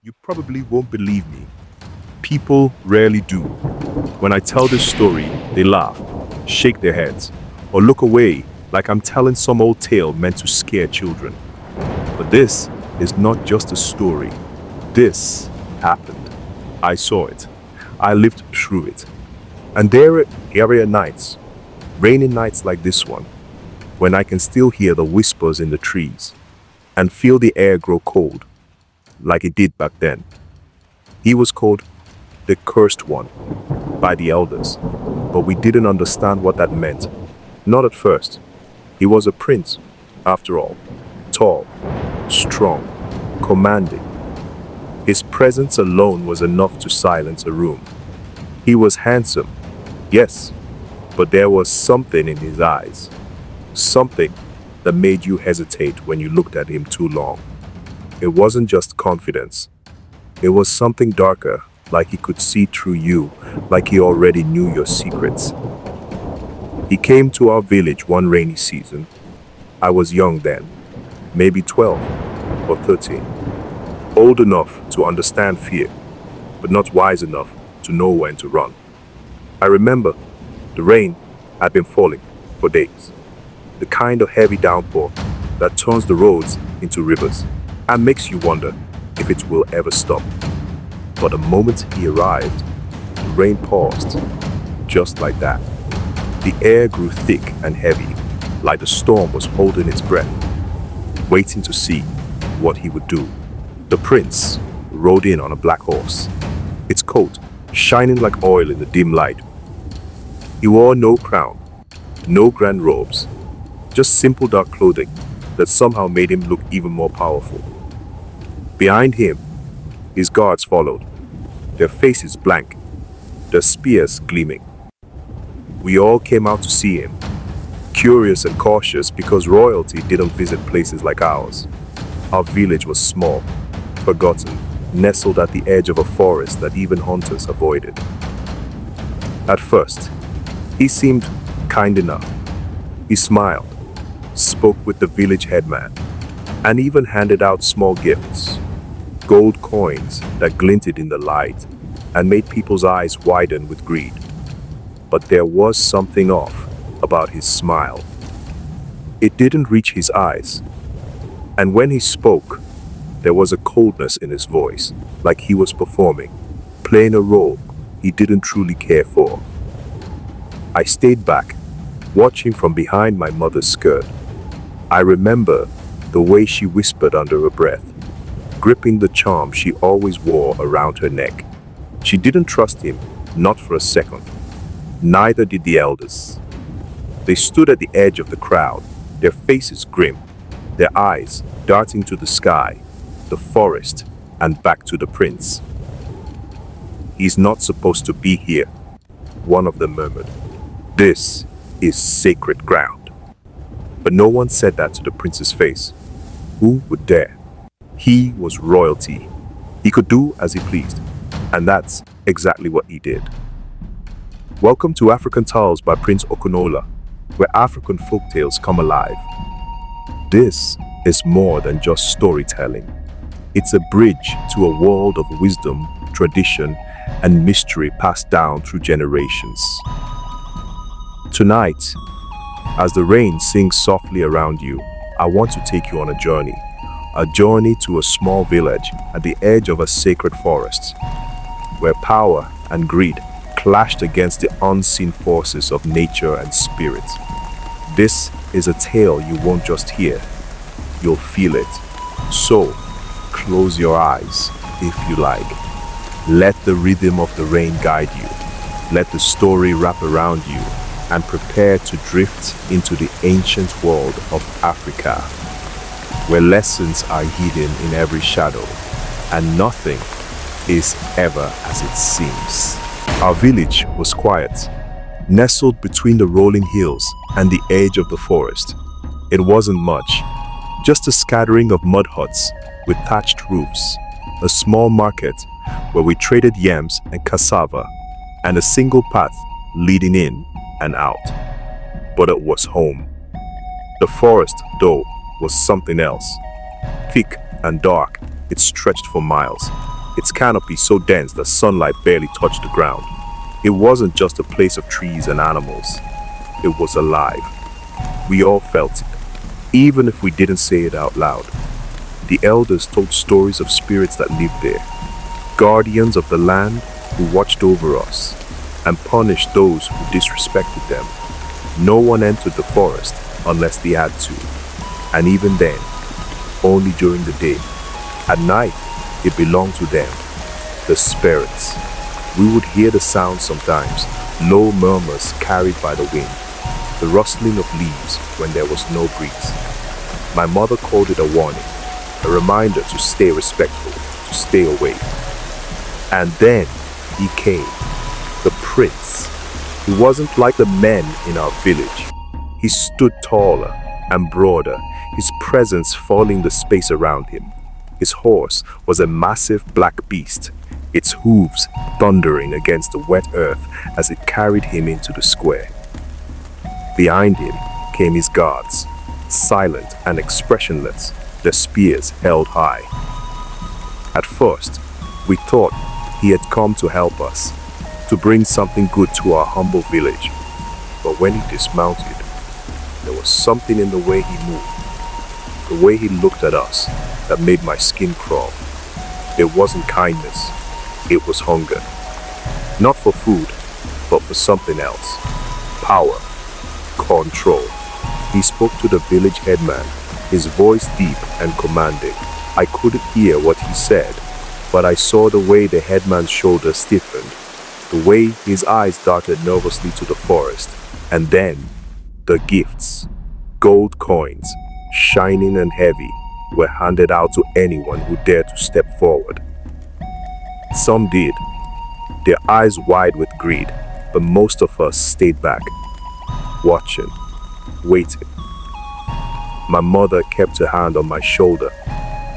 You probably won't believe me. People rarely do. When I tell this story, they laugh, shake their heads, or look away like I'm telling some old tale meant to scare children. But this is not just a story. This happened. I saw it. I lived through it. And there are nights, rainy nights like this one, when I can still hear the whispers in the trees and feel the air grow cold, like it did back then. He was called the Cursed One by the elders, but we didn't understand what that meant. Not at first. He was a prince, after all, tall, strong, commanding. His presence alone was enough to silence a room. He was handsome, yes, but there was something in his eyes, something that made you hesitate when you looked at him too long. It wasn't just confidence. It was something darker, like he could see through you, like he already knew your secrets. He came to our village one rainy season. I was young then, maybe 12 or 13, old enough to understand fear, but not wise enough to know when to run. I remember the rain had been falling for days, the kind of heavy downpour that turns the roads into rivers and makes you wonder if it will ever stop. But the moment he arrived, the rain paused, just like that. The air grew thick and heavy, like the storm was holding its breath, waiting to see what he would do. The prince rode in on a black horse, its coat shining like oil in the dim light. He wore no crown, no grand robes, just simple dark clothing that somehow made him look even more powerful. Behind him, his guards followed, their faces blank, their spears gleaming. We all came out to see him, curious and cautious because royalty didn't visit places like ours. Our village was small, forgotten, nestled at the edge of a forest that even hunters avoided. At first, he seemed kind enough. He smiled, spoke with the village headman, and even handed out small gifts, gold coins that glinted in the light and made people's eyes widen with greed. But there was something off about his smile. It didn't reach his eyes, and when he spoke, there was a coldness in his voice, like he was performing, playing a role he didn't truly care for. I stayed back, watching from behind my mother's skirt. I remember the way she whispered under her breath, gripping the charm she always wore around her neck. She didn't trust him, not for a second. Neither did the elders. They stood at the edge of the crowd, their faces grim, their eyes darting to the sky, the forest, and back to the prince. "He's not supposed to be here," one of them murmured. "This is sacred ground." But no one said that to the prince's face. Who would dare? He was royalty. He could do as he pleased, and that's exactly what he did. Welcome to African Tales by Prince Okunola, where African folktales come alive. This is more than just storytelling. It's a bridge to a world of wisdom, tradition, and mystery passed down through generations. Tonight, as the rain sings softly around you, I want to take you on a journey to a small village at the edge of a sacred forest, where power and greed clashed against the unseen forces of nature and spirit. This is a tale you won't just hear, you'll feel it. So, close your eyes if you like. Let the rhythm of the rain guide you. Let the story wrap around you and prepare to drift into the ancient world of Africa, where lessons are hidden in every shadow and nothing is ever as it seems. Our village was quiet, nestled between the rolling hills and the edge of the forest. It wasn't much, just a scattering of mud huts with thatched roofs, a small market where we traded yams and cassava, and a single path leading in and out. But it was home. The forest, though, was something else. Thick and dark, it stretched for miles, its canopy so dense that sunlight barely touched the ground. It wasn't just a place of trees and animals. It was alive. We all felt it, even if we didn't say it out loud. The elders told stories of spirits that lived there, guardians of the land who watched over us and punished those who disrespected them. No one entered the forest unless they had to, and even then, only during the day. At night, it belonged to them, the spirits. We would hear the sound sometimes, low murmurs carried by the wind, the rustling of leaves when there was no breeze. My mother called it a warning, a reminder to stay respectful, to stay away. And then he came, the prince. He wasn't like the men in our village. He stood taller and broader, his presence filling the space around him. His horse was a massive black beast, its hooves thundering against the wet earth as it carried him into the square. Behind him came his guards, silent and expressionless, their spears held high. At first, we thought he had come to help us, to bring something good to our humble village. But when he dismounted, there was something in the way he moved, the way he looked at us, that made my skin crawl. It wasn't kindness, it was hunger. Not for food, but for something else. Power, control. He spoke to the village headman, his voice deep and commanding. I couldn't hear what he said, but I saw the way the headman's shoulders stiffened, the way his eyes darted nervously to the forest, and then the gifts, gold coins, shining and heavy, were handed out to anyone who dared to step forward. Some did, their eyes wide with greed, but most of us stayed back, watching, waiting. My mother kept her hand on my shoulder,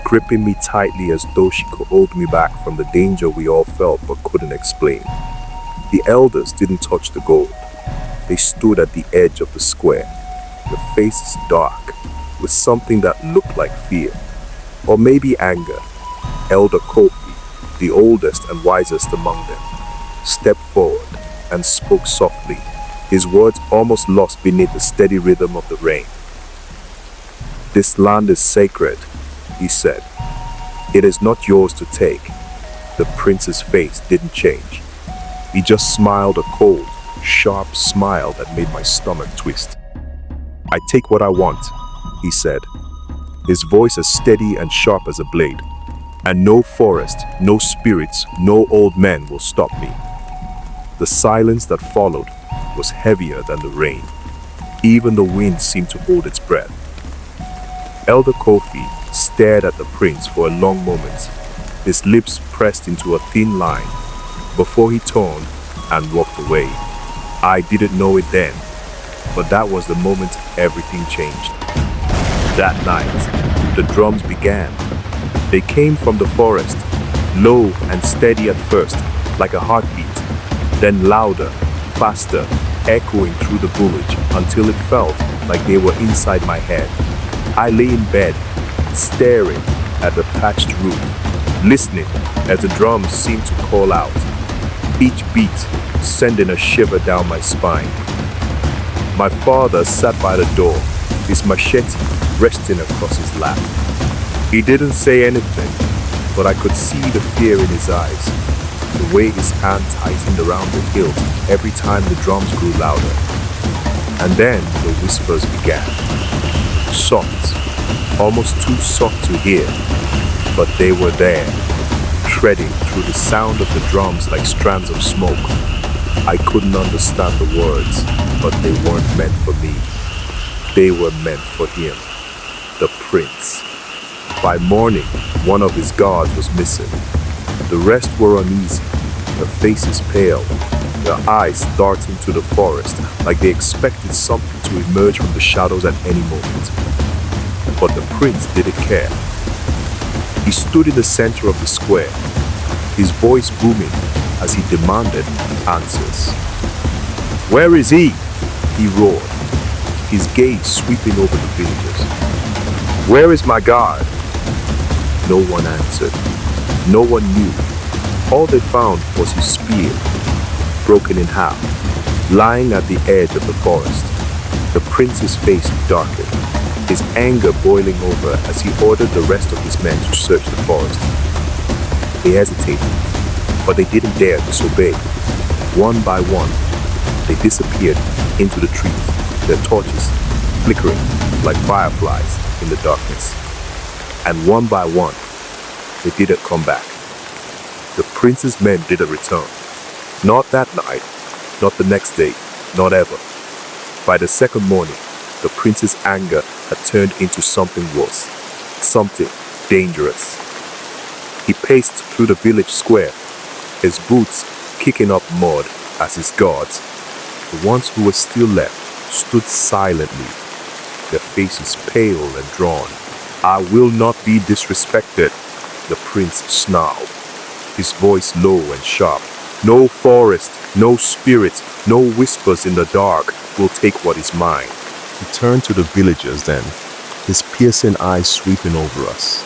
gripping me tightly as though she could hold me back from the danger we all felt but couldn't explain. The elders didn't touch the gold. They stood at the edge of the square, their faces dark, with something that looked like fear, or maybe anger. Elder Kofi, the oldest and wisest among them, stepped forward and spoke softly, his words almost lost beneath the steady rhythm of the rain. "This land is sacred," he said. "It is not yours to take." The prince's face didn't change. He just smiled a cold, sharp smile that made my stomach twist. "I take what I want," he said, his voice as steady and sharp as a blade. "And no forest, no spirits, no old men will stop me." The silence that followed was heavier than the rain. Even the wind seemed to hold its breath. Elder Kofi stared at the prince for a long moment, his lips pressed into a thin line, before he turned and walked away. I didn't know it then, but that was the moment everything changed. That night, the drums began. They came from the forest, low and steady at first, like a heartbeat, then louder, faster, echoing through the village until it felt like they were inside my head. I lay in bed, staring at the thatched roof, listening as the drums seemed to call out, each beat sending a shiver down my spine. My father sat by the door, his machete resting across his lap. He didn't say anything, but I could see the fear in his eyes, the way his hand tightened around the hilt every time the drums grew louder. And then the whispers began. Soft, almost too soft to hear, but they were there, treading through the sound of the drums like strands of smoke. I couldn't understand the words, but they weren't meant for me. They were meant for him, the prince. By morning, one of his guards was missing. The rest were uneasy, their faces pale, their eyes darting to the forest like they expected something to emerge from the shadows at any moment. But the prince didn't care. He stood in the center of the square, his voice booming as he demanded answers. "Where is he?" he roared, his gaze sweeping over the villagers. "Where is my guard?" No one answered. No one knew All they found was his spear, broken in half, lying at the edge of the forest. The prince's face darkened, his anger boiling over as he ordered the rest of his men to search the forest. They hesitated, but they didn't dare disobey. One by one, they disappeared into the trees, their torches flickering like fireflies in the darkness. And one by one, they didn't come back. The prince's men didn't return. Not that night, not the next day, not ever. By the second morning, the prince's anger had turned into something worse, something dangerous. He paced through the village square, his boots kicking up mud as his guards, the ones who were still left, stood silently, their faces pale and drawn. "I will not be disrespected," the prince snarled, his voice low and sharp. "No forest, no spirits, no whispers in the dark will take what is mine." He turned to the villagers then, his piercing eyes sweeping over us.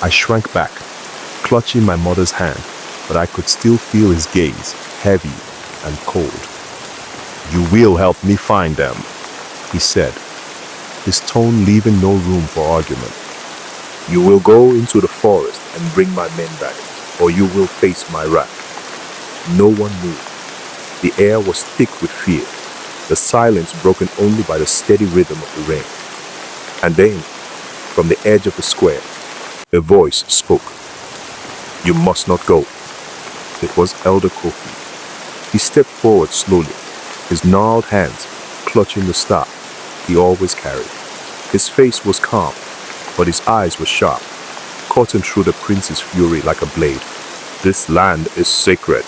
I shrank back, clutching my mother's hand, but I could still feel his gaze, heavy and cold. "You will help me find them," he said, his tone leaving no room for argument. "You will go into the forest and bring my men back, or you will face my wrath." No one moved. The air was thick with fear, the silence broken only by the steady rhythm of the rain. And then, from the edge of the square, a voice spoke. "You must not go." It was Elder Kofi. He stepped forward slowly, his gnarled hands clutching the staff he always carried. His face was calm, but his eyes were sharp, cutting through the prince's fury like a blade. "This land is sacred,"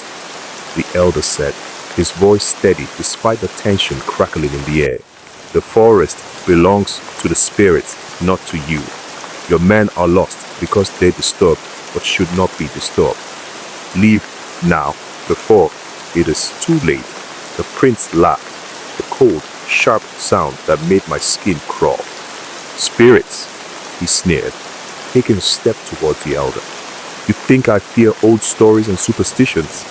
the elder said, his voice steady despite the tension crackling in the air. "The forest belongs to the spirits, not to you. Your men are lost because they disturbed what should not be disturbed. Leave now, before it is too late." The prince laughed, the cold, sharp sound that made my skin crawl. "Spirits," he sneered, taking a step towards the elder. "You think I fear old stories and superstitions?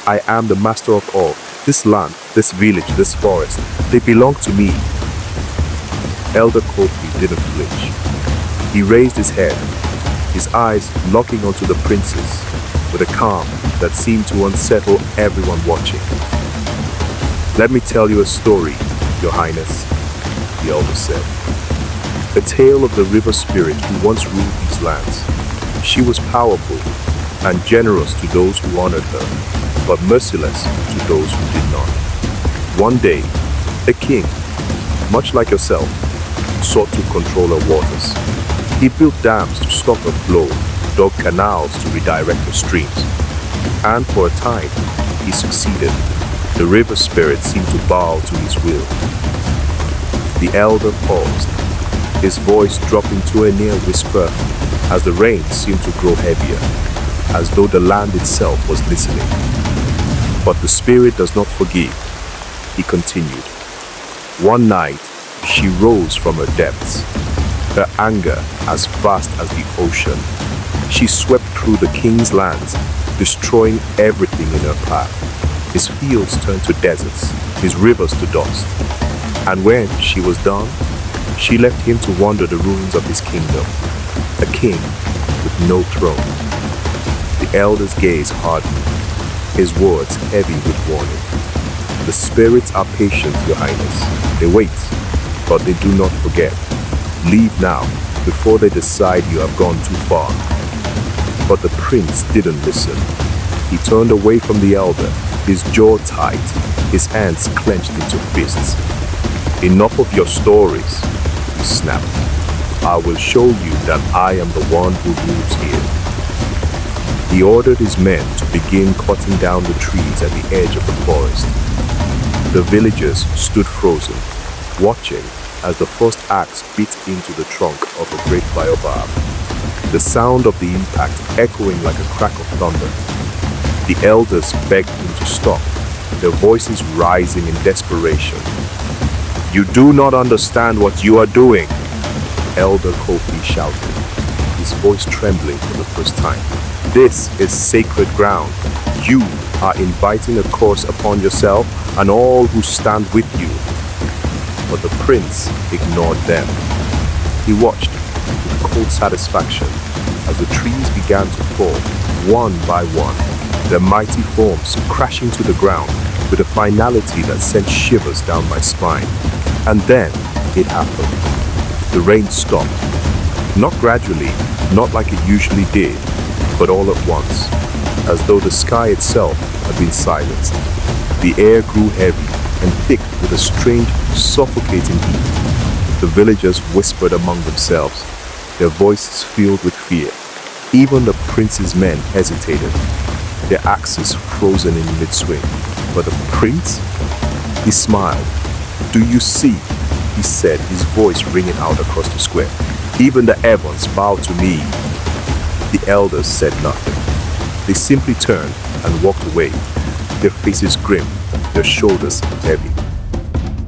I am the master of all. This land, this village, this forest, they belong to me." Elder Kofi didn't flinch. He raised his head, his eyes locking onto the prince's with a calm that seemed to unsettle everyone watching. "Let me tell you a story, Your Highness," the elder said. "A tale of the river spirit who once ruled these lands. She was powerful and generous to those who honored her, but merciless to those who did not. One day, a king, much like yourself, sought to control her waters. He built dams to stop her flow, dug canals to redirect her streams. And for a time, he succeeded. The river spirit seemed to bow to his will." The elder paused, his voice dropping to a near whisper as the rain seemed to grow heavier, as though the land itself was listening. "But the spirit does not forgive," he continued. "One night, she rose from her depths, her anger as vast as the ocean. She swept through the king's lands, destroying everything in her path. His fields turned to deserts, his rivers to dust. And when she was done, she left him to wander the ruins of his kingdom, a king with no throne." The elder's gaze hardened, his words heavy with warning. "The spirits are patient, Your Highness. They wait, but they do not forget. Leave now, before they decide you have gone too far." But the prince didn't listen. He turned away from the elder, his jaw tight, his hands clenched into fists. "Enough of your stories," he snapped. "I will show you that I am the one who rules here." He ordered his men to begin cutting down the trees at the edge of the forest. The villagers stood frozen, watching as the first axe bit into the trunk of a great baobab, the sound of the impact echoing like a crack of thunder. The elders begged him to stop, their voices rising in desperation. "You do not understand what you are doing," Elder Kofi shouted, his voice trembling for the first time. This is sacred ground. You are inviting a curse upon yourself and all who stand with you. But the prince ignored them. He watched with cold satisfaction as the trees began to fall, one by one, their mighty forms crashing to the ground with a finality that sent shivers down my spine. And then it happened. The rain stopped. Not gradually, not like it usually did, but all at once, as though the sky itself had been silenced. The air grew heavy and thick with a strange, suffocating heat. The villagers whispered among themselves, their voices filled with fear. Even the prince's men hesitated, their axes frozen in mid-swing. But the prince? He smiled. "Do you see?" he said, his voice ringing out across the square. "Even the heavens bow to me." The elders said nothing. They simply turned and walked away, their faces grim, their shoulders heavy.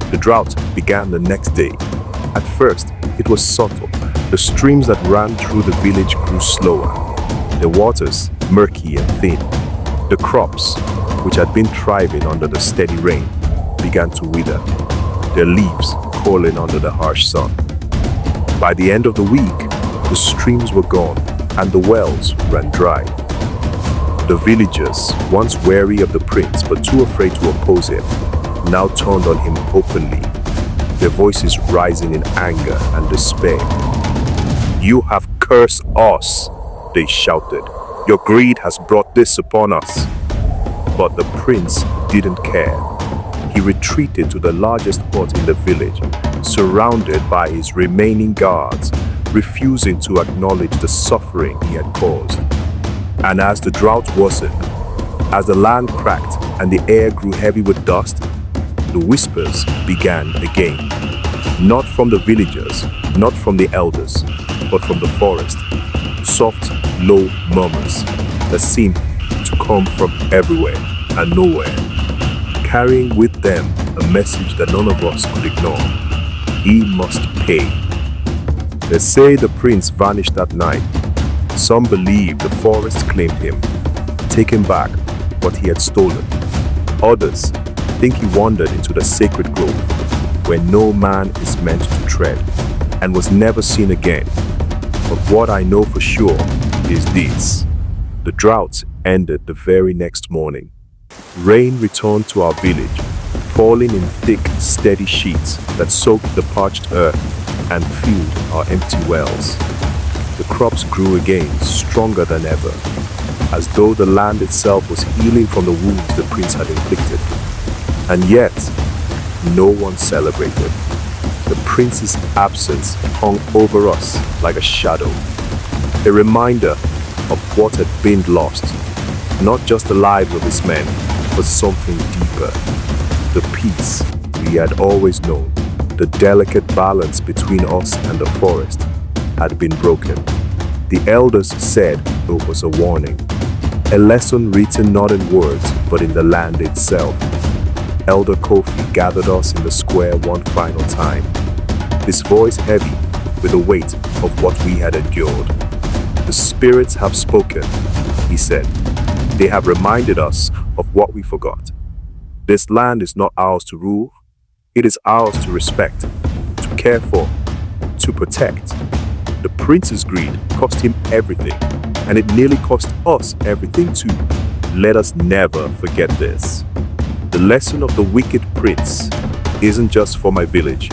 The drought began the next day. At first, it was subtle. The streams that ran through the village grew slower, their waters murky and thin. The crops, which had been thriving under the steady rain, began to wither, their leaves curling under the harsh sun. By the end of the week, the streams were gone and the wells ran dry. The villagers, once wary of the prince but too afraid to oppose him, now turned on him openly, their voices rising in anger and despair. "You have cursed us," they shouted. "Your greed has brought this upon us." But the prince didn't care. He retreated to the largest hut in the village, surrounded by his remaining guards, refusing to acknowledge the suffering he had caused. And as the drought worsened, as the land cracked and the air grew heavy with dust, the whispers began again. Not from the villagers, not from the elders, but from the forest. Soft, low murmurs that seemed to come from everywhere and nowhere, carrying with them a message that none of us could ignore. He must pay. They say the prince vanished that night. Some believe the forest claimed him, taking back what he had stolen. Others think he wandered into the sacred grove, where no man is meant to tread, and was never seen again. But what I know for sure is this: the drought ended the very next morning. Rain returned to our village, falling in thick, steady sheets that soaked the parched earth and filled our empty wells. The crops grew again, stronger than ever, as though the land itself was healing from the wounds the prince had inflicted. And yet, no one celebrated. The prince's absence hung over us like a shadow, a reminder of what had been lost, not just the lives of his men, but something deeper. The peace we had always known, the delicate balance between us and the forest, had been broken. The elders said it was a warning, a lesson written not in words, but in the land itself. Elder Kofi gathered us in the square one final time, his voice heavy with the weight of what we had endured. "The spirits have spoken," he said. "They have reminded us of what we forgot. This land is not ours to rule. It is ours to respect, to care for, to protect. The prince's greed cost him everything, and it nearly cost us everything too. Let us never forget this. The lesson of the wicked prince isn't just for my village,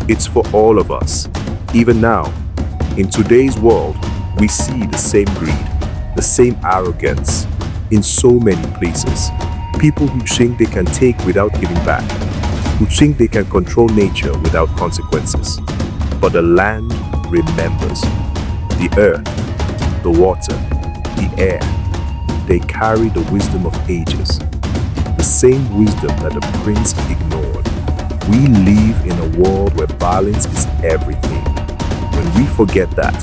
it's for all of us. Even now, in today's world, we see the same greed, the same arrogance in so many places. People who think they can take without giving back, who think they can control nature without consequences. But the land remembers. The earth, the water, the air, they carry the wisdom of ages. The same wisdom that the prince ignored. We live in a world where balance is everything. When we forget that,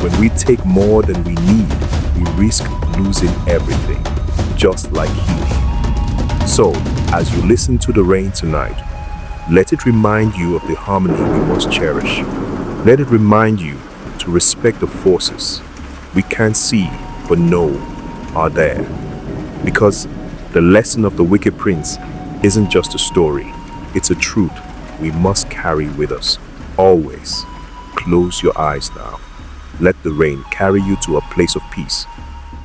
when we take more than we need, we risk losing everything, just like healing. So, as you listen to the rain tonight, let it remind you of the harmony we must cherish. Let it remind you to respect the forces we can't see but know are there. Because the lesson of the Wicked Prince isn't just a story, it's a truth we must carry with us, always. Close your eyes now. Let the rain carry you to a place of peace,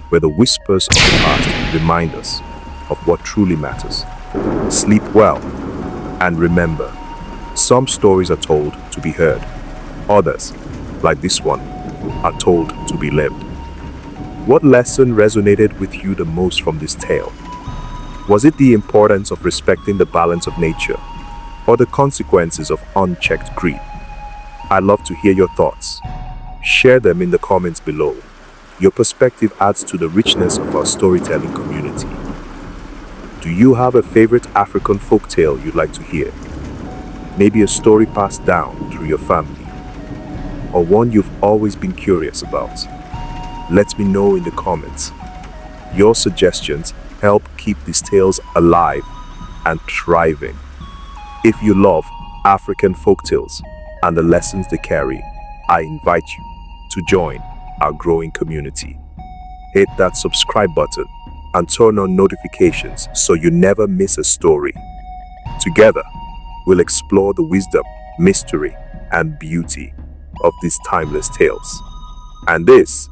where the whispers of the past remind us of what truly matters. Sleep well, and remember, some stories are told to be heard. Others, like this one, are told to be lived. What lesson resonated with you the most from this tale? Was it the importance of respecting the balance of nature, or the consequences of unchecked greed? I'd love to hear your thoughts. Share them in the comments below. Your perspective adds to the richness of our storytelling community. Do you have a favorite African folktale you'd like to hear? Maybe a story passed down through your family, or one you've always been curious about? Let me know in the comments. Your suggestions help keep these tales alive and thriving. If you love African folktales and the lessons they carry, I invite you to join our growing community. Hit that subscribe button and turn on notifications so you never miss a story. Together, we'll explore the wisdom, mystery, and beauty of these timeless tales. And this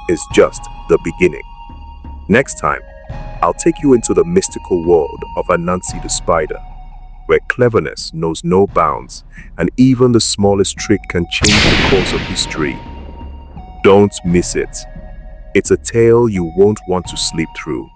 is just the beginning. Next time, I'll take you into the mystical world of Anansi the spider, where cleverness knows no bounds and even the smallest trick can change the course of history. Don't miss it. It's a tale you won't want to sleep through.